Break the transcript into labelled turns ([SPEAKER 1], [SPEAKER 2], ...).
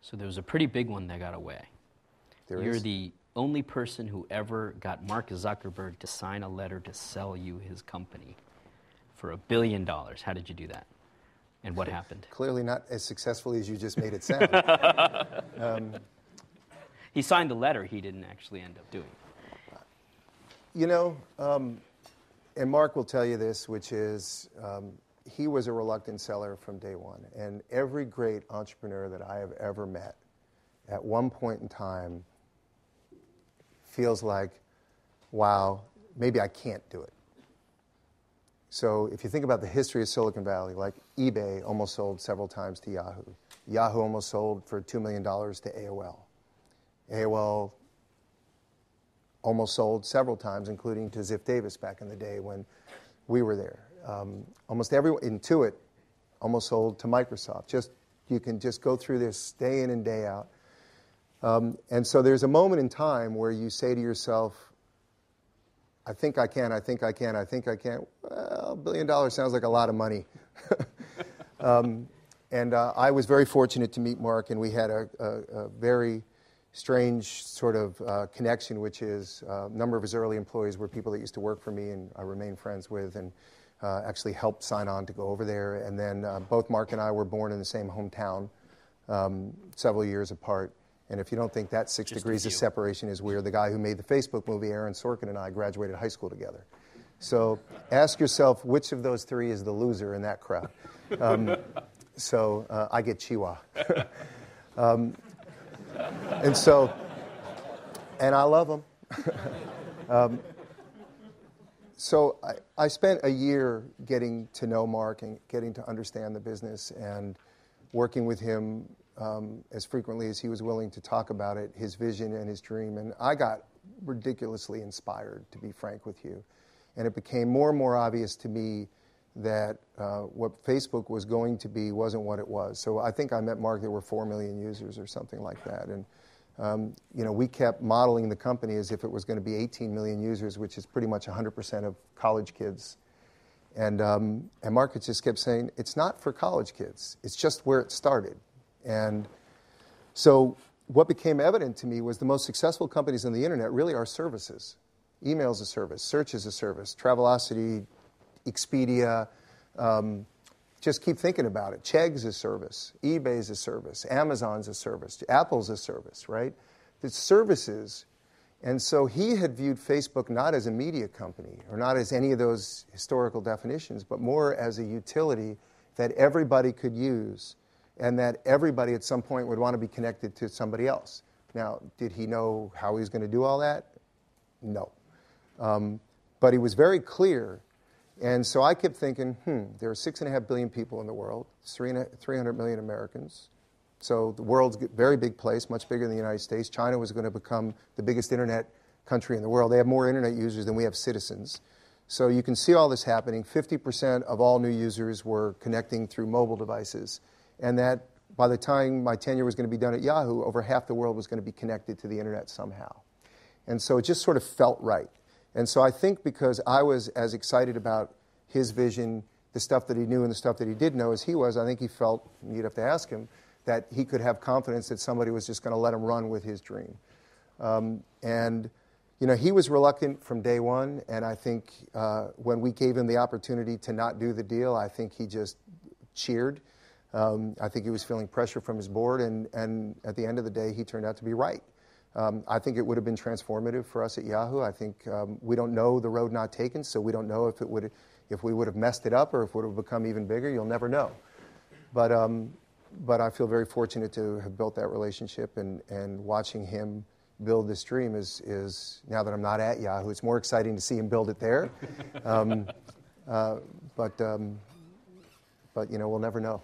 [SPEAKER 1] So there was a pretty big one that got away. You're the only person who ever got Mark Zuckerberg to sign a letter to sell you his company for $1 billion. How did you do that? And what happened?
[SPEAKER 2] Clearly not as successfully as you just made it sound.
[SPEAKER 1] He signed the letter. He didn't actually end up doing it.
[SPEAKER 2] You know, and Mark will tell you this, which is he was a reluctant seller from day one. And every great entrepreneur that I have ever met, at one point in time, feels like, wow, maybe I can't do it. So if you think about the history of Silicon Valley, like eBay almost sold several times to Yahoo. Yahoo almost sold for $2 million to AOL. AOL almost sold several times, including to Ziff Davis back in the day when we were there. Almost everyone, Intuit almost sold to Microsoft. You can just go through this day in and day out. And so there's a moment in time where you say to yourself, I think I can, I think I can, I think I can. Well, $1 billion sounds like a lot of money. And I was very fortunate to meet Mark, and we had a very strange sort of connection, which is a number of his early employees were people that used to work for me and I remain friends with, and actually helped sign on to go over there. And then both Mark and I were born in the same hometown, several years apart. And if you don't think that 6 degrees of separation is weird, the guy who made the Facebook movie, Aaron Sorkin, and I graduated high school together. So ask yourself which of those three is the loser in that crowd. So I get Chi-Hua. And I love him. So I spent a year getting to know Mark and getting to understand the business and working with him as frequently as he was willing to talk about it, his vision and his dream. And I got ridiculously inspired, to be frank with you. And it became more and more obvious to me that what Facebook was going to be wasn't what it was. So I think I met Mark, there were 4 million users or something like that. And we kept modeling the company as if it was going to be 18 million users, which is pretty much 100% of college kids. And Mark just kept saying, it's not for college kids. It's just where it started. And so what became evident to me was the most successful companies on the internet really are services. Email is a service, search is a service, Travelocity, Expedia, just keep thinking about it. Chegg's a service, eBay's a service, Amazon's a service, Apple's a service, right? It's services. And so he had viewed Facebook not as a media company or not as any of those historical definitions, but more as a utility that everybody could use and that everybody at some point would want to be connected to somebody else. Now, did he know how he was going to do all that? No. But he was very clear. And so I kept thinking, there are 6.5 billion people in the world, 300 million Americans. So the world's a very big place, much bigger than the United States. China was going to become the biggest internet country in the world. They have more internet users than we have citizens. So you can see all this happening. 50% of all new users were connecting through mobile devices. And that by the time my tenure was going to be done at Yahoo, over half the world was going to be connected to the internet somehow. And so it just sort of felt right. And so I think because I was as excited about his vision, the stuff that he knew and the stuff that he did know as he was, I think he felt, you'd have to ask him, that he could have confidence that somebody was just going to let him run with his dream. And he was reluctant from day one, and I think when we gave him the opportunity to not do the deal, I think he just cheered. I think he was feeling pressure from his board, and at the end of the day, he turned out to be right. I think it would have been transformative for us at Yahoo. I think we don't know the road not taken, so we don't know if we would have messed it up or if it would have become even bigger. You'll never know. But I feel very fortunate to have built that relationship, and watching him build this dream is now that I'm not at Yahoo, it's more exciting to see him build it there. But we'll never know.